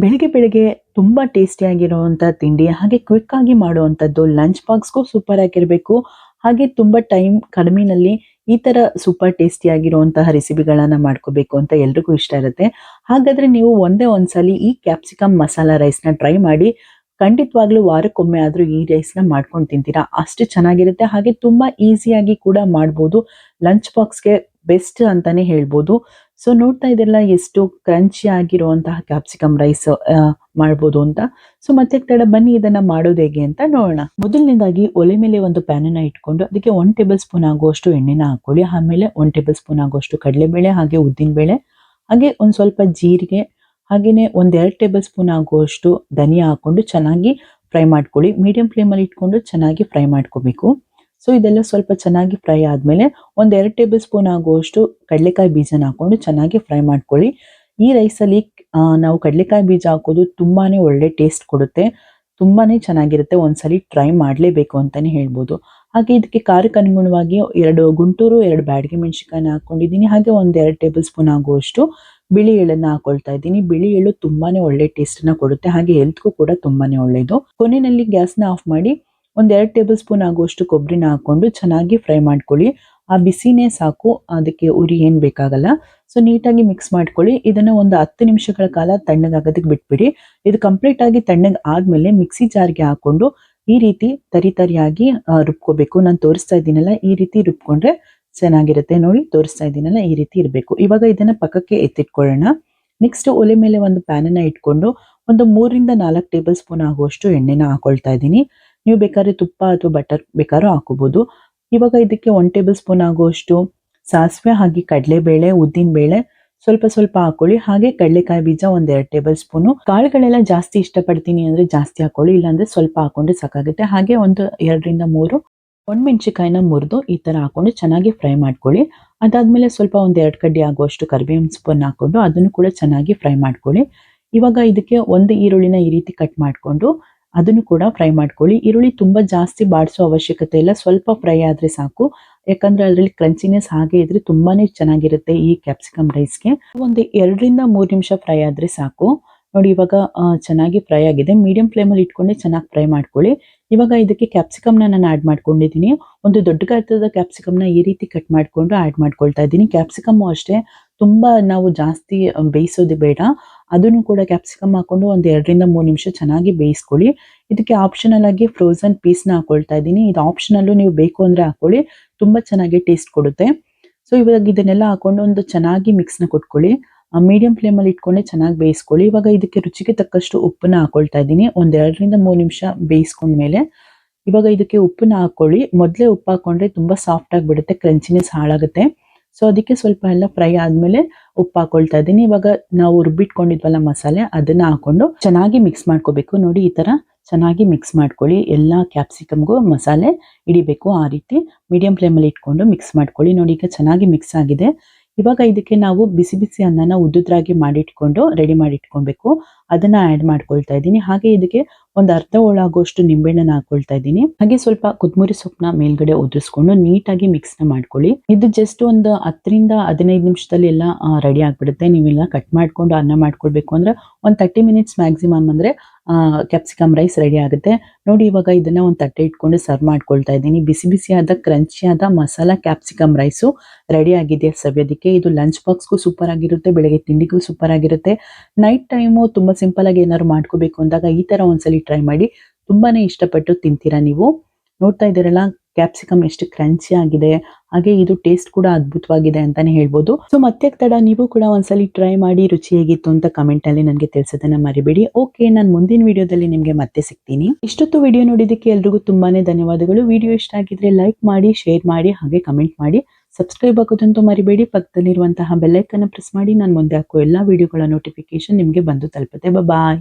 ಬೆಳಿಗ್ಗೆ ಬೆಳಿಗ್ಗೆ ತುಂಬಾ ಟೇಸ್ಟಿಯಾಗಿರುವಂಥ ತಿಂಡಿ, ಹಾಗೆ ಕ್ವಿಕ್ ಆಗಿ ಮಾಡುವಂಥದ್ದು, ಲಂಚ್ ಬಾಕ್ಸ್‌ಗೂ ಸೂಪರ್ ಆಗಿರಬೇಕು. ಹಾಗೆ ತುಂಬಾ ಟೈಮ್ ಕಡಿಮೆನಲ್ಲಿ ಈ ತರ ಸೂಪರ್ ಟೇಸ್ಟಿಯಾಗಿರುವಂತಹ ರೆಸಿಪಿಗಳನ್ನ ಮಾಡ್ಕೋಬೇಕು ಅಂತ ಎಲ್ರಿಗೂ ಇಷ್ಟ ಇರುತ್ತೆ. ಹಾಗಾದ್ರೆ ನೀವು ಒಂದೇ ಒಂದ್ಸಲಿ ಈ ಕ್ಯಾಪ್ಸಿಕಮ್ ಮಸಾಲಾ ರೈಸ್‌ನ ಟ್ರೈ ಮಾಡಿ. ಖಂಡಿತವಾಗ್ಲೂ ವಾರಕ್ಕೊಮ್ಮೆ ಆದ್ರೂ ಈ ರೈಸ್‌ನ ಮಾಡ್ಕೊಂಡು ತಿಂತೀರಾ. ಅಷ್ಟು ಚೆನ್ನಾಗಿರುತ್ತೆ. ಹಾಗೆ ತುಂಬಾ ಈಸಿಯಾಗಿ ಕೂಡ ಮಾಡ್ಬೋದು. ಲಂಚ್ ಬಾಕ್ಸ್‌ಗೆ ಬೆಸ್ಟ್ ಅಂತಾನೆ ಹೇಳ್ಬೋದು. ಸೊ ನೋಡ್ತಾ ಇದ್ದೀರಲ್ಲ ಎಷ್ಟು ಕ್ರಂಚಿ ಆಗಿರುವಂತಹ ಕ್ಯಾಪ್ಸಿಕಮ್ ರೈಸ್ ಮಾಡ್ಬೋದು ಅಂತ. ಸೊ ಮತ್ತೆ ತಡ ಬನ್ನಿ ಇದನ್ನ ಮಾಡೋದು ಹೇಗೆ ಅಂತ ನೋಡೋಣ. ಮೊದಲನೇದಾಗಿ ಒಲೆ ಮೇಲೆ ಒಂದು ಪ್ಯಾನ್ ಅನ್ನ ಇಟ್ಕೊಂಡು ಅದಕ್ಕೆ 1 ಟೇಬಲ್ ಸ್ಪೂನ್ ಆಗುವಷ್ಟು ಎಣ್ಣೆನ ಹಾಕೊಳ್ಳಿ. ಆಮೇಲೆ 1 ಟೇಬಲ್ ಸ್ಪೂನ್ ಆಗುವಷ್ಟು ಕಡಲೆಬೇಳೆ, ಹಾಗೆ ಉದ್ದಿನ ಬೇಳೆ, ಹಾಗೆ ಒಂದ್ ಸ್ವಲ್ಪ ಜೀರಿಗೆ, ಹಾಗೇನೆ 1-2 ಟೇಬಲ್ ಸ್ಪೂನ್ ಆಗುವಷ್ಟು ಧನಿಯಾ ಹಾಕೊಂಡು ಚೆನ್ನಾಗಿ ಫ್ರೈ ಮಾಡ್ಕೊಳ್ಳಿ. ಮೀಡಿಯಂ ಫ್ಲೇಮ್ ಅಲ್ಲಿ ಇಟ್ಕೊಂಡು ಚೆನ್ನಾಗಿ ಫ್ರೈ ಮಾಡ್ಕೋಬೇಕು. ಸೊ ಇದೆಲ್ಲ ಸ್ವಲ್ಪ ಚೆನ್ನಾಗಿ ಫ್ರೈ ಆದ್ಮೇಲೆ 1-2 ಟೇಬಲ್ ಸ್ಪೂನ್ ಆಗುವಷ್ಟು ಕಡಲೆಕಾಯಿ ಬೀಜನ ಹಾಕೊಂಡು ಚೆನ್ನಾಗಿ ಫ್ರೈ ಮಾಡ್ಕೊಳ್ಳಿ. ಈ ರೈಸಲ್ಲಿ ನಾವು ಕಡಲೆಕಾಯಿ ಬೀಜ ಹಾಕೋದು ತುಂಬಾನೇ ಒಳ್ಳೆ ಟೇಸ್ಟ್ ಕೊಡುತ್ತೆ. ತುಂಬಾನೇ ಚೆನ್ನಾಗಿರುತ್ತೆ. ಒಂದ್ಸಲಿ ಟ್ರೈ ಮಾಡಲೇಬೇಕು ಅಂತಾನೆ ಹೇಳ್ಬೋದು. ಹಾಗೆ ಇದಕ್ಕೆ ಖಾರಕ್ಕೆ ಅನುಗುಣವಾಗಿ 2 ಗುಂಟೂರು, 2 ಬ್ಯಾಡಗಿ ಮೆಣಸಿನಕಾಯಿನ ಹಾಕೊಂಡಿದ್ದೀನಿ. ಹಾಗೆ 1-2 ಟೇಬಲ್ ಸ್ಪೂನ್ ಆಗುವಷ್ಟು ಬಿಳಿ ಎಳ್ಳನ್ನ ಹಾಕೊಳ್ತಾ ಇದ್ದೀನಿ. ಬಿಳಿ ಎಳ್ಳು ತುಂಬಾನೇ ಒಳ್ಳೆ ಟೇಸ್ಟ್ ನ ಕೊಡುತ್ತೆ. ಹಾಗೆ ಹೆಲ್ತ್ಗೂ ಕೂಡ ತುಂಬಾನೇ ಒಳ್ಳೇದು. ಕೊನೆಯಲ್ಲಿ ಗ್ಯಾಸ್ನ ಆಫ್ ಮಾಡಿ 1-2 ಟೇಬಲ್ ಸ್ಪೂನ್ ಆಗುವಷ್ಟು ಕೊಬ್ಬರಿನ ಹಾಕೊಂಡು ಚೆನ್ನಾಗಿ ಫ್ರೈ ಮಾಡ್ಕೊಳ್ಳಿ. ಆ ಬಿಸಿನೇ ಸಾಕು, ಅದಕ್ಕೆ ಉರಿ ಏನ್ ಬೇಕಾಗಲ್ಲ. ಸೊ ನೀಟಾಗಿ ಮಿಕ್ಸ್ ಮಾಡ್ಕೊಳ್ಳಿ. ಇದನ್ನ ಒಂದು 10 ನಿಮಿಷಗಳ ಕಾಲ ತಣ್ಣಗಾಗೋದಕ್ಕೆ ಬಿಟ್ಬಿಡಿ. ಇದು ಕಂಪ್ಲೀಟ್ ಆಗಿ ತಣ್ಣಗೆ ಆದ್ಮೇಲೆ ಮಿಕ್ಸಿ ಜಾರ್ಗೆ ಹಾಕೊಂಡು ಈ ರೀತಿ ತರಿಯಾಗಿ ರುಬ್ಕೋಬೇಕು. ನಾನು ತೋರಿಸ್ತಾ ಇದ್ದೀನಲ್ಲ, ಈ ರೀತಿ ರುಬ್ಕೊಂಡ್ರೆ ಚೆನ್ನಾಗಿರುತ್ತೆ. ನೋಡಿ ತೋರಿಸ್ತಾ ಇದ್ದೀನಲ್ಲ, ಈ ರೀತಿ ಇರಬೇಕು. ಇವಾಗ ಇದನ್ನ ಪಕ್ಕಕ್ಕೆ ಎತ್ತಿಟ್ಕೊಳ್ಳೋಣ. ನೆಕ್ಸ್ಟ್ ಒಲೆ ಮೇಲೆ ಒಂದು ಪ್ಯಾನ್ ಅನ್ನ ಇಟ್ಕೊಂಡು ಒಂದು 3-4 ಟೇಬಲ್ ಸ್ಪೂನ್ ಆಗುವಷ್ಟು ಎಣ್ಣೆನ ಹಾಕೊಳ್ತಾ ಇದ್ದೀನಿ. ನೀವು ಬೇಕಾದ್ರೆ ತುಪ್ಪ ಅಥವಾ ಬಟರ್ ಬೇಕಾದ್ರೂ ಹಾಕೋಬಹುದು. ಇವಾಗ ಇದಕ್ಕೆ 1 ಟೇಬಲ್ ಸ್ಪೂನ್ ಆಗುವಷ್ಟು ಸಾಸಿವೆ, ಹಾಗೆ ಕಡಲೆಬೇಳೆ, ಉದ್ದಿನ ಬೇಳೆ ಸ್ವಲ್ಪ ಸ್ವಲ್ಪ ಹಾಕೊಳ್ಳಿ. ಹಾಗೆ ಕಡಲೆಕಾಯಿ ಬೀಜ 1-2 ಟೇಬಲ್ ಸ್ಪೂನು. ಕಾಳುಗಳೆಲ್ಲ ಜಾಸ್ತಿ ಇಷ್ಟಪಡ್ತೀನಿ ಅಂದ್ರೆ ಜಾಸ್ತಿ ಹಾಕೊಳ್ಳಿ, ಇಲ್ಲಾಂದ್ರೆ ಸ್ವಲ್ಪ ಹಾಕೊಂಡ್ರೆ ಸಾಕಾಗುತ್ತೆ. ಹಾಗೆ 2-3 ಒಣಮೆಣಸಿನಕಾಯಿನ ಮುರಿದು ಈ ತರ ಹಾಕೊಂಡು ಚೆನ್ನಾಗಿ ಫ್ರೈ ಮಾಡ್ಕೊಳ್ಳಿ. ಅದಾದ್ಮೇಲೆ ಸ್ವಲ್ಪ 1-2 ಕಡ್ಡಿ ಆಗುವಷ್ಟು ಕರಿಬೇವಿನ ಸೊಪ್ಪನ್ನು ಹಾಕೊಂಡು ಅದನ್ನು ಕೂಡ ಚೆನ್ನಾಗಿ ಫ್ರೈ ಮಾಡ್ಕೊಳ್ಳಿ. ಇವಾಗ ಇದಕ್ಕೆ ಒಂದು ಈರುಳ್ಳಿನ ಈ ರೀತಿ ಕಟ್ ಮಾಡ್ಕೊಂಡು ಅದನ್ನು ಕೂಡ ಫ್ರೈ ಮಾಡ್ಕೊಳ್ಳಿ. ಈರುಳ್ಳಿ ತುಂಬಾ ಜಾಸ್ತಿ ಬಾಡಿಸೋ ಅವಶ್ಯಕತೆ ಇಲ್ಲ, ಸ್ವಲ್ಪ ಫ್ರೈ ಆದ್ರೆ ಸಾಕು. ಯಾಕಂದ್ರೆ ಅದರಲ್ಲಿ ಕ್ರಂಚಿನೆಸ್ ಹಾಗೆ ಇದ್ರೆ ತುಂಬಾನೇ ಚೆನ್ನಾಗಿರುತ್ತೆ ಈ ಕ್ಯಾಪ್ಸಿಕಮ್ ರೈಸ್ಗೆ. ಒಂದು 2-3 ನಿಮಿಷ ಫ್ರೈ ಆದ್ರೆ ಸಾಕು. ನೋಡಿ ಇವಾಗ ಚೆನ್ನಾಗಿ ಫ್ರೈ ಆಗಿದೆ. ಮೀಡಿಯಂ ಫ್ಲೇಮ್ ಅಲ್ಲಿ ಇಟ್ಕೊಂಡೆ ಚೆನ್ನಾಗಿ ಫ್ರೈ ಮಾಡ್ಕೊಳ್ಳಿ. ಇವಾಗ ಇದಕ್ಕೆ ಕ್ಯಾಪ್ಸಿಕಮ್ನ ನಾನು ಆಡ್ ಮಾಡ್ಕೊಂಡಿದ್ದೀನಿ. ಒಂದು ದೊಡ್ಡ ಗಾತ್ರದ ಕ್ಯಾಪ್ಸಿಕಮ್ನ ಈ ರೀತಿ ಕಟ್ ಮಾಡ್ಕೊಂಡು ಆಡ್ ಮಾಡ್ಕೊಳ್ತಾ ಇದ್ದೀನಿ. ಕ್ಯಾಪ್ಸಿಕಮ್ ಅಷ್ಟೇ ತುಂಬಾ ನಾವು ಜಾಸ್ತಿ ಬೇಯಿಸೋದು ಬೇಡ. ಅದನ್ನು ಕೂಡ ಕ್ಯಾಪ್ಸಿಕಮ್ ಹಾಕೊಂಡು ಒಂದು 2-3 ನಿಮಿಷ ಚೆನ್ನಾಗಿ ಬೇಯಿಸ್ಕೊಳ್ಳಿ. ಇದಕ್ಕೆ ಆಪ್ಷನಲ್ ಆಗಿ ಫ್ರೋಸನ್ ಪೀಸ್ನ ಹಾಕೊಳ್ತಾ ಇದ್ದೀನಿ. ಇದು ಆಪ್ಷನಲ್ಲು, ನೀವು ಬೇಕು ಅಂದ್ರೆ ಹಾಕೊಳ್ಳಿ, ತುಂಬಾ ಚೆನ್ನಾಗಿ ಟೇಸ್ಟ್ ಕೊಡುತ್ತೆ. ಸೊ ಇವಾಗ ಇದನ್ನೆಲ್ಲ ಹಾಕೊಂಡು ಒಂದು ಚೆನ್ನಾಗಿ ಮಿಕ್ಸ್ನ ಕೊಟ್ಕೊಳ್ಳಿ. ಮೀಡಿಯಂ ಫ್ಲೇಮ್ ಅಲ್ಲಿ ಇಟ್ಕೊಂಡೆ ಚೆನ್ನಾಗಿ ಬೇಯಿಸ್ಕೊಳ್ಳಿ. ಇವಾಗ ಇದಕ್ಕೆ ರುಚಿಗೆ ತಕ್ಕಷ್ಟು ಉಪ್ಪನ್ನ ಹಾಕೊಳ್ತಾ ಇದ್ದೀನಿ. 1-2-3 ನಿಮಿಷ ಬೇಯಿಸ್ಕೊಂಡ್ಮೇಲೆ ಇವಾಗ ಇದಕ್ಕೆ ಉಪ್ಪನ್ನ ಹಾಕೊಳ್ಳಿ. ಮೊದಲೇ ಉಪ್ಪು ಹಾಕೊಂಡ್ರೆ ತುಂಬಾ ಸಾಫ್ಟ್ ಆಗಿಬಿಡುತ್ತೆ, ಕ್ರಂಚಿನೆಸ್ ಹಾಳಾಗುತ್ತೆ. ಸೊ ಅದಕ್ಕೆ ಸ್ವಲ್ಪ ಎಲ್ಲ ಫ್ರೈ ಆದ್ಮೇಲೆ ಉಪ್ಪು ಹಾಕೊಳ್ತಾ ಇದ್ದೀನಿ. ಇವಾಗ ನಾವು ರುಬ್ಬಿಟ್ಕೊಂಡಿದ್ವಲ್ಲ ಮಸಾಲೆ, ಅದನ್ನ ಹಾಕೊಂಡು ಚೆನ್ನಾಗಿ ಮಿಕ್ಸ್ ಮಾಡ್ಕೋಬೇಕು. ನೋಡಿ ಈ ತರ ಚೆನ್ನಾಗಿ ಮಿಕ್ಸ್ ಮಾಡ್ಕೊಳ್ಳಿ. ಎಲ್ಲ ಕ್ಯಾಪ್ಸಿಕಮ್ಗೂ ಮಸಾಲೆ ಹಿಡಿಬೇಕು. ಆ ರೀತಿ ಮೀಡಿಯಂ ಫ್ಲೇಮ್ ಅಲ್ಲಿ ಇಟ್ಕೊಂಡು ಮಿಕ್ಸ್ ಮಾಡ್ಕೊಳ್ಳಿ. ನೋಡಿ ಈಗ ಚೆನ್ನಾಗಿ ಮಿಕ್ಸ್ ಆಗಿದೆ. ಇವಾಗ ಇದಕ್ಕೆ ನಾವು ಬಿಸಿ ಬಿಸಿ ಅನ್ನನ ಉದ್ದುದ್ರಾಗಿ ಮಾಡಿಟ್ಕೊಂಡು ರೆಡಿ ಮಾಡಿ ಇಟ್ಕೊಬೇಕು. ಅದನ್ನ ಆಡ್ ಮಾಡ್ಕೊಳ್ತಾ ಇದ್ದೀನಿ. ಹಾಗೆ ಇದಕ್ಕೆ ಒಂದು ಅರ್ಧ ಹೋಳಾಗುವಷ್ಟು ನಿಂಬೆಹಣ್ಣನ್ನ ಹಾಕೊಳ್ತಾ ಇದ್ದೀನಿ. ಹಾಗೆ ಸ್ವಲ್ಪ ಕೊತ್ತಂಬರಿ ಸೊಪ್ಪನ್ನ ಮೇಲ್ಗಡೆ ಉದುರಿಸ್ಕೊಂಡು ನೀಟಾಗಿ ಮಿಕ್ಸ್ ನ ಮಾಡ್ಕೊಳ್ಳಿ. ಇದು ಜಸ್ಟ್ ಒಂದು 10-15 ನಿಮಿಷದಲ್ಲಿ ಎಲ್ಲ ರೆಡಿ ಆಗ್ಬಿಡುತ್ತೆ. ನೀವೆಲ್ಲ ಕಟ್ ಮಾಡ್ಕೊಂಡು ಅನ್ನ ಮಾಡ್ಕೊಳ್ಬೇಕು ಅಂದ್ರೆ ಒಂದು 30 ಮಿನಿಟ್ಸ್ ಮ್ಯಾಕ್ಸಿಮಮ್ ಅಂದ್ರೆ ಕ್ಯಾಪ್ಸಿಕಮ್ ರೈಸ್ ರೆಡಿ ಆಗುತ್ತೆ. ನೋಡಿ ಇವಾಗ ಇದನ್ನ ಒಂದು ತಟ್ಟೆ ಇಟ್ಕೊಂಡು ಸರ್ವ್ ಮಾಡ್ಕೊಳ್ತಾ ಇದ್ದೀನಿ. ಬಿಸಿ ಬಿಸಿಯಾದ ಕ್ರಂಚಿಯಾದ ಮಸಾಲಾ ಕ್ಯಾಪ್ಸಿಕಮ್ ರೈಸು ರೆಡಿ ಆಗಿದೆ ಸವಿಯೋದಕ್ಕೆ. ಇದು ಲಂಚ್ ಬಾಕ್ಸ್ಗೂ ಸೂಪರ್ ಆಗಿರುತ್ತೆ, ಬೆಳಗ್ಗೆ ತಿಂಡಿಗೂ ಸೂಪರ್ ಆಗಿರುತ್ತೆ. ನೈಟ್ ಟೈಮು ತುಂಬಾ ಸಿಂಪಲ್ ಆಗಿ ಏನಾದ್ರು ಮಾಡ್ಕೋಬೇಕು ಅಂದಾಗ ಈ ತರ ಒಂದ್ಸಲಿ ಟ್ರೈ ಮಾಡಿ. ತುಂಬಾನೇ ಇಷ್ಟಪಟ್ಟು ತಿಂತೀರಾ ನೀವು. ನೋಡ್ತಾ ಇದ್ದೀರಲ್ಲ ಕ್ಯಾಪ್ಸಿಕಮ್ ಎಷ್ಟು ಕ್ರಂಚಿ ಆಗಿದೆ, ಹಾಗೆ ಇದು ಟೇಸ್ಟ್ ಕೂಡ ಅದ್ಭುತವಾಗಿದೆ ಅಂತಾನೆ ಹೇಳ್ಬೋದು. ಸೊ ಮತ್ತೆ ತಡ, ನೀವು ಕೂಡ ಒಂದ್ಸಲಿ ಟ್ರೈ ಮಾಡಿ ರುಚಿ ಹೇಗಿತ್ತು ಅಂತ ಕಮೆಂಟ್ ಅಲ್ಲಿ ನನಗೆ ತಿಳಿಸೋದನ್ನ ಮರಿಬೇಡಿ. ಓಕೆ, ನಾನು ಮುಂದಿನ ವಿಡಿಯೋದಲ್ಲಿ ನಿಮ್ಗೆ ಮತ್ತೆ ಸಿಗ್ತೀನಿ. ಇಷ್ಟೊತ್ತು ವಿಡಿಯೋ ನೋಡಿದಕ್ಕೆ ಎಲ್ರಿಗೂ ತುಂಬಾನೇ ಧನ್ಯವಾದಗಳು. ವಿಡಿಯೋ ಇಷ್ಟ ಆಗಿದ್ರೆ ಲೈಕ್ ಮಾಡಿ, ಶೇರ್ ಮಾಡಿ, ಹಾಗೆ ಕಮೆಂಟ್ ಮಾಡಿ. ಸಬ್ಸ್ಕ್ರೈಬ್ ಆಗೋದಂತೂ ಮರಿಬೇಡಿ. ಪಕ್ಕದಲ್ಲಿರುವಂತಹ ಬೆಲ್ ಐಕನ್ ಪ್ರೆಸ್ ಮಾಡಿ. ನಾನು ಮುಂದೆ ಹಾಕೋ ಎಲ್ಲಾ ವಿಡಿಯೋಗಳ ನೋಟಿಫಿಕೇಶನ್ ನಿಮ್ಗೆ ಬಂದು ತಲುಪುತ್ತೆ. ಬಾಯ್.